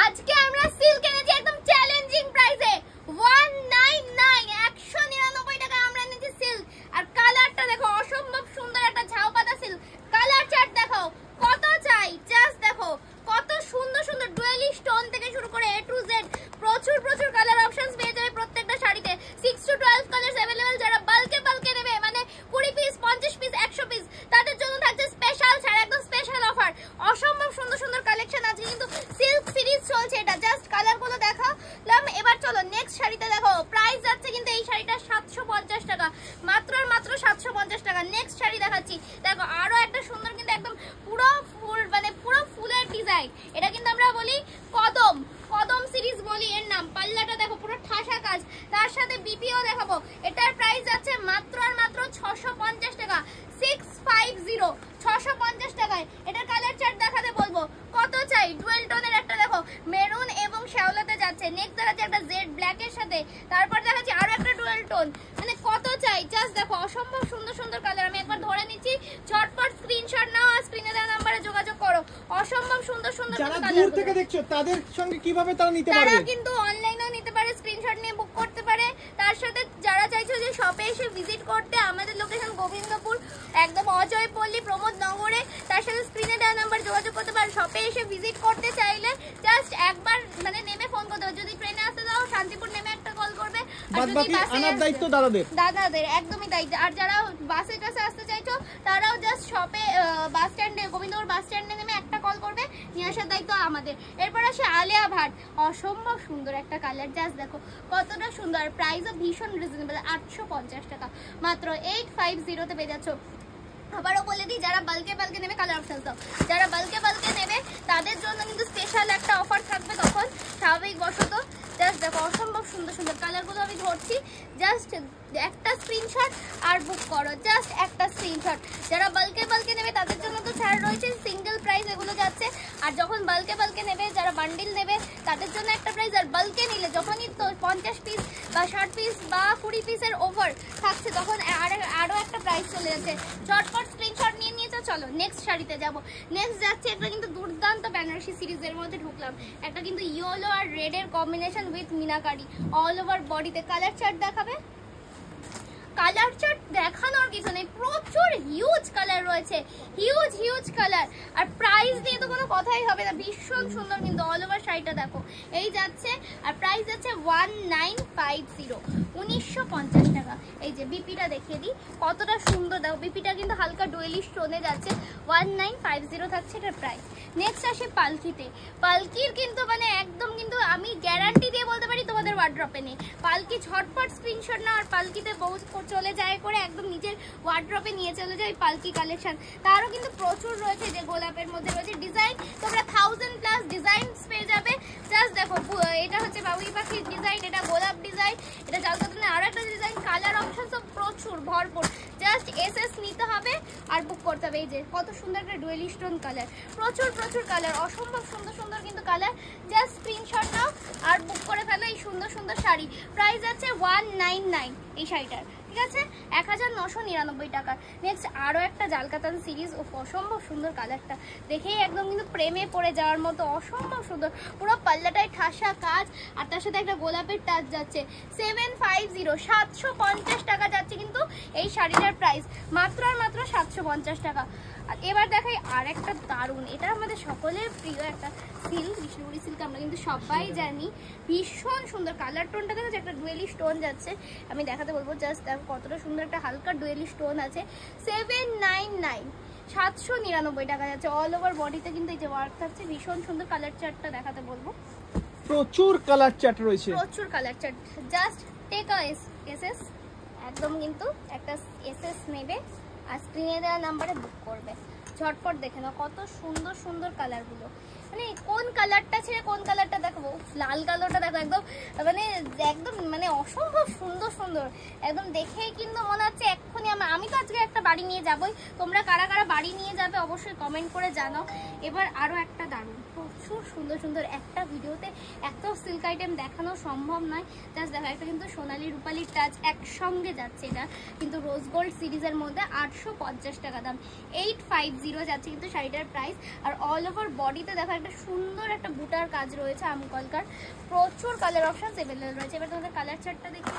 আজকে আমরা সিল্ক এনেছি একদম চ্যালেঞ্জিং প্রাইসে 199 টাকা আমরা এনেছি সিল্ক। আর কালারটা দেখো অসম্ভব সুন্দর একটা ঝাউ পাতা সিল্ক। কালার চার্ট দেখো কত চাই, জাস্ট দেখো কত সুন্দর সুন্দর ডুয়েলি স্টোন থেকে শুরু করে A to Z প্রচুর প্রচুর কালার অপশনস পেয়ে যাবে প্রত্যেকটা শাড়িতে। 6 to 12 কালারস अवेलेबल। যারা বাল্কে নেবে মানে 20 পিস 50 পিস 100 পিস তাদের জন্য থাকছে স্পেশাল ছাড়, একদম স্পেশাল অফার। অসম্ভব সুন্দর সুন্দর কালেকশন আছে কিন্তু সিল্ক সিরিজ চলছে, এটা জাস্ট কালারগুলো দেখালাম। এবার চলো নেক্সট শাড়িতে দেখো। প্রাইস যাচ্ছে কিন্তু এই শাড়িটা 750 টাকা, মাত্র আর মাত্র 750 টাকা। নেক্সট শাড়ি দেখাচ্ছি দেখো, আরো একটা সুন্দর কিন্তু একদম পুরো ফুল মানে পুরো ফুলের ডিজাইন। এটা কিন্তু আমরা বলি কদম সিরিজ বলি এর নাম। পাল্লাটা দেখো পুরো ঠাসা কাজ, তার সাথে বিপিও দেখাবো। এটার প্রাইস যাচ্ছে মাত্র আর মাত্র 650 টাকা, 650 টাকায়। এটার কালার চার্ট দেখাতে বলবো। কত চাই? ডুয়েল টোনের একটা দেখো মেরুন এবং শ্যাওলাতে যাচ্ছে। নেক্সট দেখাচ্ছি একটা জেড ব্ল্যাক এর সাথে, তারপর দেখাচ্ছি আরো একটা ডুয়েল টোন। মানে কত চাই? জাস্ট দেখো অসম্ভব সুন্দর সুন্দর কালার। আমি একবার ধরে নিচ্ছি, ঝটপট স্ক্রিনশট নাও আর স্ক্রিনে দেওয়া নম্বরে যোগাযোগ করো। অসম্ভব সুন্দর সুন্দর যারা দূর থেকে দেখছো তাদের সঙ্গে কিভাবে তারা নিতে পারবে? তারা কিন্তু অনলাইনেও নিতে পারে, স্ক্রিনশট নিয়ে বুক করতে পারে। তার সাথে যারা চাইছো যে শপে এসে ভিজিট করতে, আমাদের লোকেশন গোবিন্দপুর একদম অজয় পল্লী প্রমোদ নগরে। তার সাথে স্ক্রিনে দেওয়া নাম্বার যোগাযোগ করতে পারে। শপে এসে ভিজিট করতে চাইলে জাস্ট একবার মানে নেমে ফোন করতে হবে। যদি ট্রেনে আসতে দাও শান্তিপুর নেমে একটা কল করবে, আর যদি বাসে আনার দায়িত্ব দাদাদের একদমই দায়িত্ব। আর যারা বাসে কাছে আসতে চাইছো তারাও জাস্ট শপে বাস স্ট্যান্ডে গোবিন্দপুর বাস স্ট্যান্ডে নেমে একটা কল করবে, নিয়ে আসার দায়িত্ব আমাদের। এরপর আসে আলিয়া ভাট, অসম্ভব সুন্দর একটা কালার। জাস্ট দেখো কতটা সুন্দর। প্রাইসও ভীষণ রিজনেবল, 850 টাকা মাত্র 850 তে পেয়ে যাচ্ছ। আবারও বলে দিই, যারা বাল্কে নেবে কালার অপশন দাও। যারা বাল্কে নেবে তাদের জন্য কিন্তু স্পেশাল একটা অফার থাকবে তখন স্বাভাবিক বশত। জাস্ট দেখো অসম্ভব সুন্দর সুন্দর কালারগুলো আমি ধরছি, জাস্ট একটা স্ক্রিনশট আর বুক করো, জাস্ট একটা স্ক্রিনশট। যারা বাল্কে নেবে তাদের জন্য তো ছাড় রয়েছে, সিঙ্গেল প্রাইস এগুলো যাচ্ছে। আর যখন বাল্কে নেবে, যারা বান্ডিল নেবে তাদের জন্য একটা প্রাইস। আর বাল্কে নিলে যখনই তো 50 পিস বা 60 পিস বা 20 পিসের ওভার থাকছে তখন আরো একটা প্রাইস চলে যাচ্ছে। ঝটপট স্ক্রিনশট নিয়ে নিয়েছো। চলো নেক্সট শাড়িতে যাবো। নেক্সট যাচ্ছে একটা কিন্তু দুর্দান্ত বেনারসি সিরিজের মধ্যে ঢুকলাম। একটা কিন্তু ইয়েলো আর রেড এর combination with meenakari all over বডিতে। কালার চার্ট দেখাবে? কালার চার্ট দেখানোর কিছু নেই, প্রচুর হিউজ কালার রয়েছে, হিউজ কালার। আর প্রাইস নিয়ে তো কোনো কথাই হবে না, ভীষণ সুন্দর কিন্তু অল ওভার শাড়িটা দেখো এই যাচ্ছে। আর প্রাইস যাচ্ছে 1950, 1950 টাকা। এই যে বিপিটা দেখিয়ে দিই কতটা সুন্দর দেখো, বিপিটা কিন্তু হালকা ডুয়েলি স্টোনে যাচ্ছে। 1950 থাকছে এটার প্রাইস। নেক্সট আসে পালকিতে। পালকির কিন্তু মানে একদম কিন্তু আমি গ্যারান্টি দিয়ে বলতে পারি তোমাদের ওয়ার্ড্রপে নেই। পালকি ঝটপট স্ক্রিনশট নাও আর পালকিতে চলে যায় করে একদম নিজের ওয়ার্ড্রপে নিয়ে চলে যায় পালকি কালেকশন। তারও কিন্তু প্রচুর রয়েছে, যে গোলাপের মধ্যে রয়েছে ডিজাইন, তোমরা 1000+ ডিজাইন পেয়ে যাবে। জাস্ট দেখো এটা হচ্ছে বাবুই পাখির ডিজাইন, এটা গোলাপ ডিজাইন, এটা জালকাতনে আরো একটা ডিজাইন। কালার অপশন সব প্রচুর ভরপুর, জাস্ট এসএস নিতে হবে আর বুক করতে হবে। এই যে কত সুন্দর একটা ডুয়েলি স্টোন কালার, প্রচুর কালার, অসম্ভব সুন্দর সুন্দর কিন্তু কালার। জাস্ট স্ক্রিনশট নাও আর বুক করে ফেলো এই সুন্দর সুন্দর শাড়ি। প্রাইস আছে 199 এই শাড়িটার, ঠিক আছে 1999 টাকা। নেক্সট আরো একটা জালকাতান সিরিজ, অসম্ভব সুন্দর কালারটা দেখেই একদম কিন্তু প্রেমে পড়ে যাওয়ার মতো, অসম্ভব সুন্দর। পুরো পাল্লাটায় ঠাসা কাজ আর তার সাথে একটা গোলাপের টাচ যাচ্ছে। 750, 750 টাকা যাচ্ছে কিন্তু এই শাড়িটার প্রাইস, মাত্র আর মাত্র 750 টাকা। আর এবার দেখাই আর একটা দারুণ, এটা আমাদের সকলের প্রিয় একটা সিল্ক, বিষ্ণুপুরি সিল্ক, আমরা কিন্তু সবাই জানি। ভীষণ সুন্দর কালার টোনটা দেখো, একটা ডুয়েলি স্টোন যাচ্ছে। আমি দেখাতে বলবো, জাস্ট দেখো কতটা সুন্দর একটা হালকা ডুয়েলি স্টোন আছে। 799, 799 টাকা যাচ্ছে। অল ওভার বডিতে কিন্তু এই যে ওয়ার্ক থাকছে, ভীষণ সুন্দর। কালার চার্টটা দেখাতে বলবো, প্রচুর কালার চার্ট রয়েছে, প্রচুর colour chart. Just take a SS, একদম কিন্তু একটা এসএস নেবে আর স্ক্রিনে দেওয়া নাম্বারে বুক করবে। ঝটপট দেখে নাও কত সুন্দর সুন্দর কালারগুলো। মানে কোন কালারটা ছেড়ে কোন কালারটা দেখাবো, লাল কালারটা দেখো একদম মানে অসম্ভব সুন্দর সুন্দর, একদম দেখেই কিন্তু মনে হচ্ছে এক্ষুনি আমি তো আজকে একটা বাড়ি নিয়ে যাবই। তোমরা কারা কারা বাড়ি নিয়ে যাবে অবশ্যই কমেন্ট করে জানাও। এবার আরো একটা দারুণ প্রচুর সুন্দর সুন্দর, একটা ভিডিওতে এত সিল্ক আইটেম দেখানো সম্ভব নয়। জাস্ট দেখো, একটা কিন্তু সোনালি রূপালির টাচ একসঙ্গে যাচ্ছে, এটা কিন্তু রোজ গোল্ড সিরিজের মধ্যে 850 টাকা দাম, 850 যাচ্ছে কিন্তু শাড়িটার প্রাইস। আর অল ওভার বডিতে দেখো একটা সুন্দর একটা বুটার কাজ রয়েছে, আমকলকার প্রচুর কালার অপশন অ্যাভেলেবল রয়েছে। এবার তোমাদের কালার চার্টটা দেখি,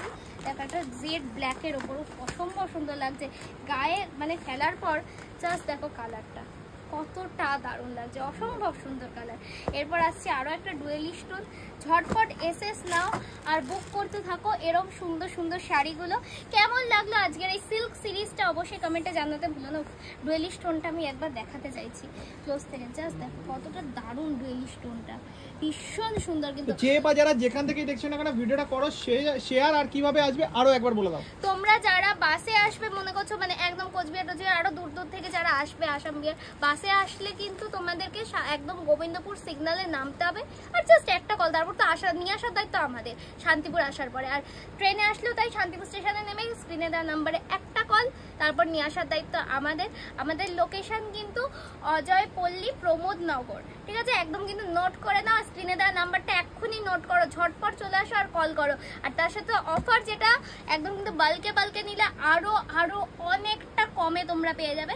দেখো একটা জেড ব্ল্যাকের ওপর অসম্ভব সুন্দর লাগছে, গায়ে মানে ফেলার পর জাস্ট দেখো কালারটা কতটা দারুণ লাগছে, অসম্ভব সুন্দর কালার। এরপর আসছে আরও একটা ডুয়েলি স্টোন, ঝটপট এসএস নাও আর বুক করতে থাকো এরকম সুন্দর সুন্দর শাড়িগুলো। কেমন লাগলো আজকের এই সিল্ক সিরিজটা অবশ্যই কমেন্টে জানাতে ভুলো না। ডুয়েলি স্টোনটা আমি একবার দেখাতে চাইছি ক্লোজ থেকে, জাস্ট দেখো কতটা দারুণ ডুয়েলি স্টোনটা, ভীষণ সুন্দর। কিন্তু যে বা যারা যেখান থেকে দেখছো না কেন ভিডিওটা করো শেয়ার, আর কিভাবে আসবে আরো একবার বলে দাও। তোমরা যারা বাসে আসবে মনে করছো, মানে একদম কোচবিহার টোচবিহার আরো দূর দূর থেকে যারা আসবে, আসাম বিহার, বাসে আসলে কিন্তু তোমাদেরকে একদম গোবিন্দপুর সিগনালে নামতে হবে, আর জাস্ট একটা কল, তারপর তো নিয়ে আসার দায়িত্ব আমাদের শান্তিপুর আসার পরে। আর ট্রেনে আসলেও তাই, শান্তিপুর স্টেশনে নেমে স্ক্রিনে দেওয়া নাম্বারে একটা কল, তারপর নিয়ে আসার দায়িত্ব আমাদের। আমাদের লোকেশন কিন্তু অজয় পল্লী প্রমোদ নগর, ঠিক আছে? একদম কিন্তু নোট করে নাও, স্ক্রিনে দেওয়া নাম্বারটা এক্ষুনি নোট করো, ঝটপট চলে আসো আর কল করো। আর তার সাথে অফার যেটা একদম কিন্তু বাল্কে নিলে আরো অনেকটা কমে তোমরা পেয়ে যাবে।